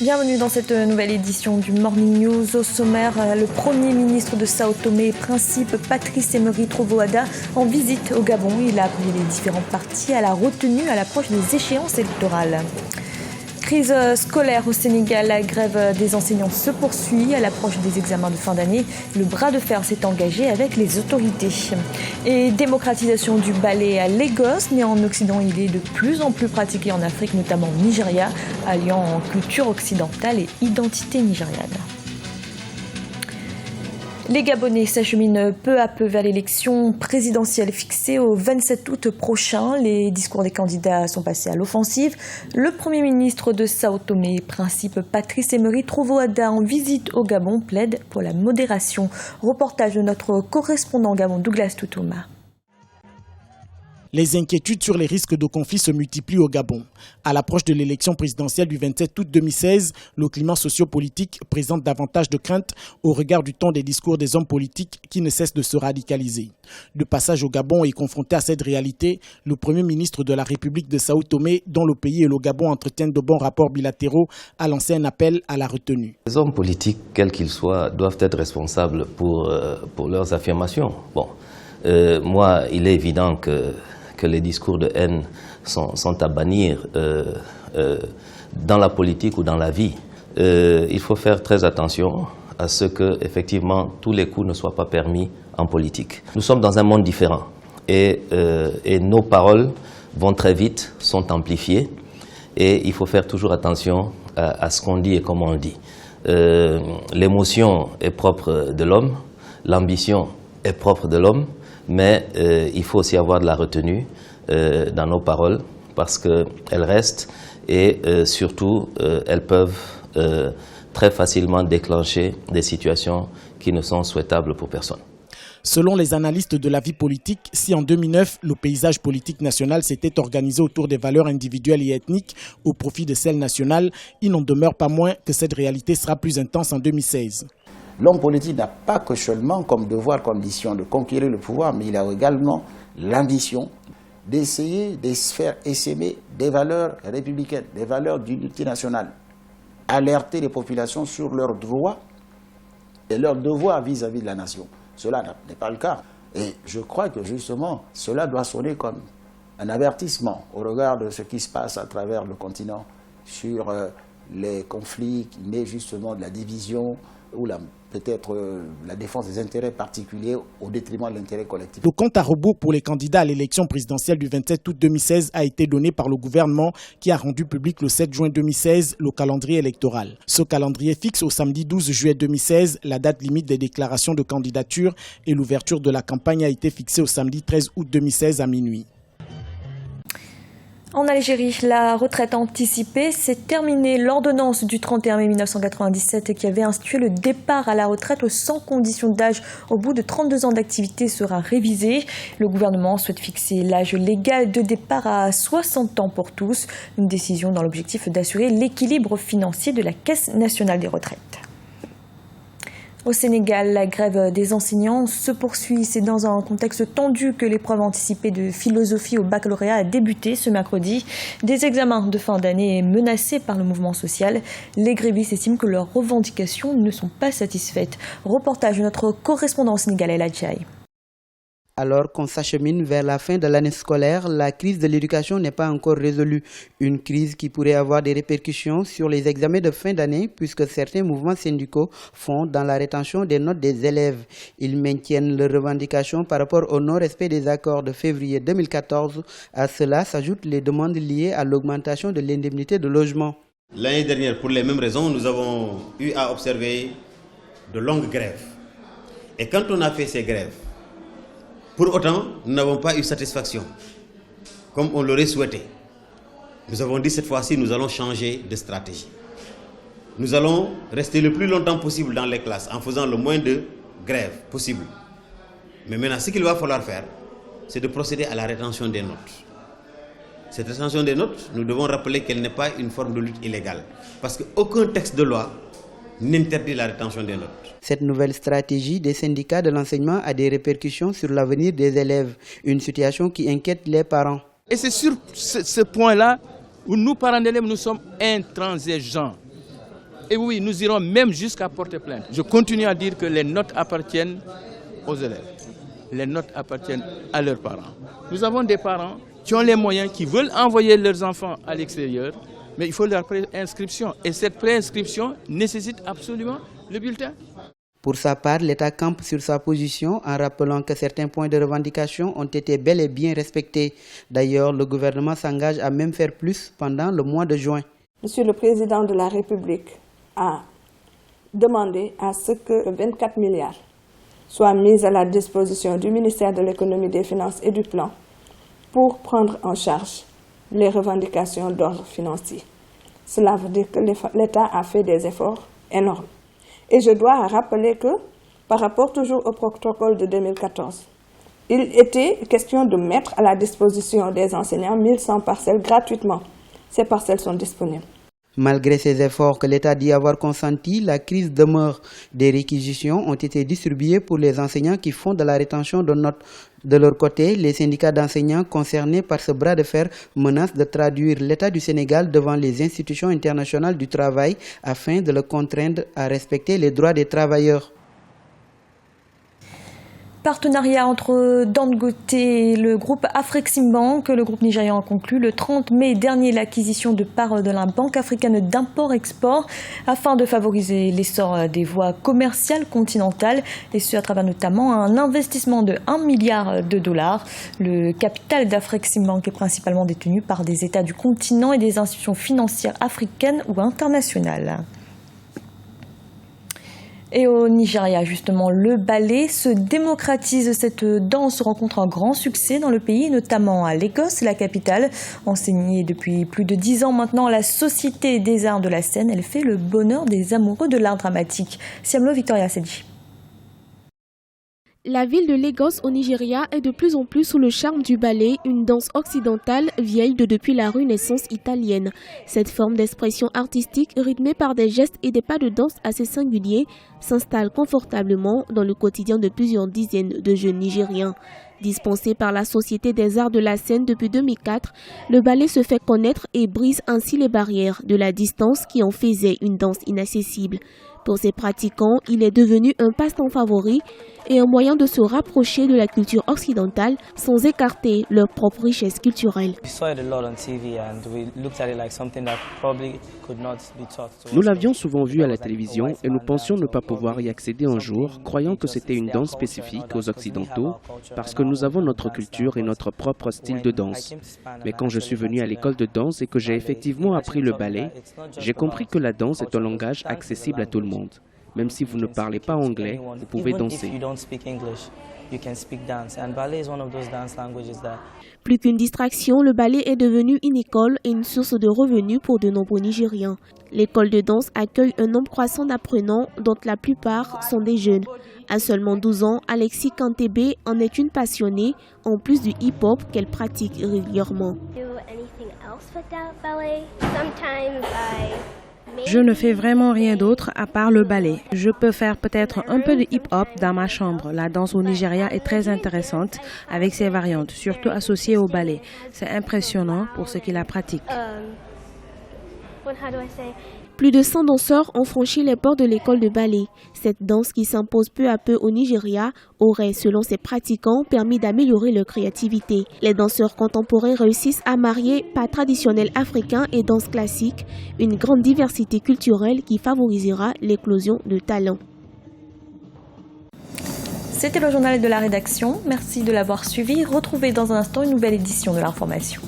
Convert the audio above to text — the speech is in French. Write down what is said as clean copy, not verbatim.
Bienvenue dans cette nouvelle édition du Morning News. Au sommaire, le Premier ministre de Sao Tomé et Principe, Patrice Emery Trovoada, en visite au Gabon. Il a appelé les différents partis à la retenue à l'approche des échéances électorales. Crise scolaire au Sénégal, la grève des enseignants se poursuit à l'approche des examens de fin d'année. Le bras de fer s'est engagé avec les autorités. Et démocratisation du ballet à Lagos, né en Occident, il est de plus en plus pratiqué en Afrique, notamment au Nigeria, alliant culture occidentale et identité nigériane. Les Gabonais s'acheminent peu à peu vers l'élection présidentielle fixée au 27 août prochain. Les discours des candidats sont passés à l'offensive. Le Premier ministre de Sao Tomé et Principe, Patrice Emery Trovoada, en visite au Gabon, plaide pour la modération. Reportage de notre correspondant Gabon, Douglas Toutouma. Les inquiétudes sur les risques de conflit se multiplient au Gabon. À l'approche de l'élection présidentielle du 27 août 2016, le climat sociopolitique présente davantage de craintes au regard du ton des discours des hommes politiques qui ne cessent de se radicaliser. De passage au Gabon et confronté à cette réalité, le Premier ministre de la République de Sao Tomé, dont le pays et le Gabon entretiennent de bons rapports bilatéraux, a lancé un appel à la retenue. Les hommes politiques, quels qu'ils soient, doivent être responsables pour leurs affirmations. Moi, il est évident que les discours de haine sont à bannir dans la politique ou dans la vie. Il faut faire très attention à ce que, effectivement, tous les coups ne soient pas permis en politique. Nous sommes dans un monde différent et nos paroles vont très vite, sont amplifiées et il faut faire toujours attention à ce qu'on dit et comment on le dit. L'émotion est propre de l'homme, l'ambition est propre de l'homme, mais il faut aussi avoir de la retenue dans nos paroles parce qu'elles restent et surtout elles peuvent très facilement déclencher des situations qui ne sont souhaitables pour personne. Selon les analystes de la vie politique, si en 2009, le paysage politique national s'était organisé autour des valeurs individuelles et ethniques au profit de celles nationales, il n'en demeure pas moins que cette réalité sera plus intense en 2016. L'homme politique n'a pas que seulement comme devoir, comme mission de conquérir le pouvoir, mais il a également l'ambition d'essayer de faire essaimer des valeurs républicaines, des valeurs d'unité nationale, alerter les populations sur leurs droits et leurs devoirs vis-à-vis de la nation. Cela n'est pas le cas. Et je crois que justement, cela doit sonner comme un avertissement au regard de ce qui se passe à travers le continent sur les conflits nés justement de la division ou peut-être la défense des intérêts particuliers au détriment de l'intérêt collectif. Le compte à rebours pour les candidats à l'élection présidentielle du 27 août 2016 a été donné par le gouvernement qui a rendu public le 7 juin 2016 le calendrier électoral. Ce calendrier fixe au samedi 12 juillet 2016 la date limite des déclarations de candidature et l'ouverture de la campagne a été fixée au samedi 13 août 2016 à minuit. En Algérie, la retraite anticipée s'est terminée. L'ordonnance du 31 mai 1997 qui avait institué le départ à la retraite sans condition d'âge au bout de 32 ans d'activité sera révisée. Le gouvernement souhaite fixer l'âge légal de départ à 60 ans pour tous. Une décision dans l'objectif d'assurer l'équilibre financier de la Caisse nationale des retraites. Au Sénégal, la grève des enseignants se poursuit. C'est dans un contexte tendu que l'épreuve anticipée de philosophie au baccalauréat a débuté ce mercredi. Des examens de fin d'année menacés par le mouvement social. Les grévistes estiment que leurs revendications ne sont pas satisfaites. Reportage de notre correspondant sénégalais, Ladjaï. Alors qu'on s'achemine vers la fin de l'année scolaire, la crise de l'éducation n'est pas encore résolue. Une crise qui pourrait avoir des répercussions sur les examens de fin d'année puisque certains mouvements syndicaux font dans la rétention des notes des élèves. Ils maintiennent leurs revendications par rapport au non-respect des accords de février 2014. À cela s'ajoutent les demandes liées à l'augmentation de l'indemnité de logement. L'année dernière, pour les mêmes raisons, nous avons eu à observer de longues grèves. Et quand on a fait ces grèves, pour autant, nous n'avons pas eu satisfaction, comme on l'aurait souhaité. Nous avons dit cette fois-ci, nous allons changer de stratégie. Nous allons rester le plus longtemps possible dans les classes, en faisant le moins de grèves possible. Mais maintenant, ce qu'il va falloir faire, c'est de procéder à la rétention des notes. Cette rétention des notes, nous devons rappeler qu'elle n'est pas une forme de lutte illégale. Parce qu'aucun texte de loi n'interdit la rétention des notes. Cette nouvelle stratégie des syndicats de l'enseignement a des répercussions sur l'avenir des élèves, une situation qui inquiète les parents. Et c'est sur ce point-là où nous, parents d'élèves, nous sommes intransigeants. Et oui, nous irons même jusqu'à porter plainte. Je continue à dire que les notes appartiennent aux élèves. Les notes appartiennent à leurs parents. Nous avons des parents qui ont les moyens, qui veulent envoyer leurs enfants à l'extérieur, mais il faut leur préinscription. Et cette préinscription nécessite absolument le bulletin. Pour sa part, l'État campe sur sa position en rappelant que certains points de revendication ont été bel et bien respectés. D'ailleurs, le gouvernement s'engage à même faire plus pendant le mois de juin. Monsieur le Président de la République a demandé à ce que 24 milliards soient mis à la disposition du ministère de l'Économie, des Finances et du Plan pour prendre en charge les revendications d'ordre financier. Cela veut dire que l'État a fait des efforts énormes. Et je dois rappeler que, par rapport toujours au protocole de 2014, il était question de mettre à la disposition des enseignants 1100 parcelles gratuitement. Ces parcelles sont disponibles. Malgré ces efforts que l'État dit avoir consentis, la crise demeure. Des réquisitions ont été distribuées pour les enseignants qui font de la rétention de notes. De leur côté, les syndicats d'enseignants concernés par ce bras de fer menacent de traduire l'État du Sénégal devant les institutions internationales du travail afin de le contraindre à respecter les droits des travailleurs. Partenariat entre Dangote et le groupe Afreximbank. Le groupe nigérian a conclu le 30 mai dernier l'acquisition de parts de la Banque africaine d'import-export afin de favoriser l'essor des voies commerciales continentales et ce à travers notamment un investissement de 1 milliard de dollars. Le capital d'Afreximbank est principalement détenu par des États du continent et des institutions financières africaines ou internationales. Et au Nigeria, justement, le ballet se démocratise. Cette danse rencontre un grand succès dans le pays, notamment à Lagos, la capitale. Enseignée depuis plus de 10 ans maintenant à la Société des Arts de la Scène, elle fait le bonheur des amoureux de l'art dramatique. Siamlo Victoria Sedji. La ville de Lagos au Nigeria est de plus en plus sous le charme du ballet, une danse occidentale vieille depuis la Renaissance italienne. Cette forme d'expression artistique, rythmée par des gestes et des pas de danse assez singuliers, s'installe confortablement dans le quotidien de plusieurs dizaines de jeunes Nigériens. Dispensé par la Société des Arts de la Scène depuis 2004, le ballet se fait connaître et brise ainsi les barrières de la distance qui en faisait une danse inaccessible. Pour ses pratiquants, il est devenu un passe-temps favori et un moyen de se rapprocher de la culture occidentale sans écarter leur propre richesse culturelle. Nous l'avions souvent vu à la télévision et nous pensions ne pas pouvoir y accéder un jour, croyant que c'était une danse spécifique aux Occidentaux parce que nous avons notre culture et notre propre style de danse. Mais quand je suis venu à l'école de danse et que j'ai effectivement appris le ballet, j'ai compris que la danse est un langage accessible à tout le monde. Même si vous ne parlez pas anglais, vous pouvez danser. Plus qu'une distraction, le ballet est devenu une école et une source de revenus pour de nombreux Nigériens. L'école de danse accueille un nombre croissant d'apprenants dont la plupart sont des jeunes. À seulement 12 ans, Alexis Kantebe en est une passionnée, en plus du hip-hop qu'elle pratique régulièrement. Je ne fais vraiment rien d'autre à part le ballet. Je peux faire peut-être un peu de hip-hop dans ma chambre. La danse au Nigeria est très intéressante avec ses variantes, surtout associées au ballet. C'est impressionnant pour ceux qui la pratiquent. Plus de 100 danseurs ont franchi les portes de l'école de ballet. Cette danse qui s'impose peu à peu au Nigeria aurait, selon ses pratiquants, permis d'améliorer leur créativité. Les danseurs contemporains réussissent à marier pas traditionnel africain et danse classique, une grande diversité culturelle qui favorisera l'éclosion de talents. C'était le journal de la rédaction. Merci de l'avoir suivi. Retrouvez dans un instant une nouvelle édition de l'information.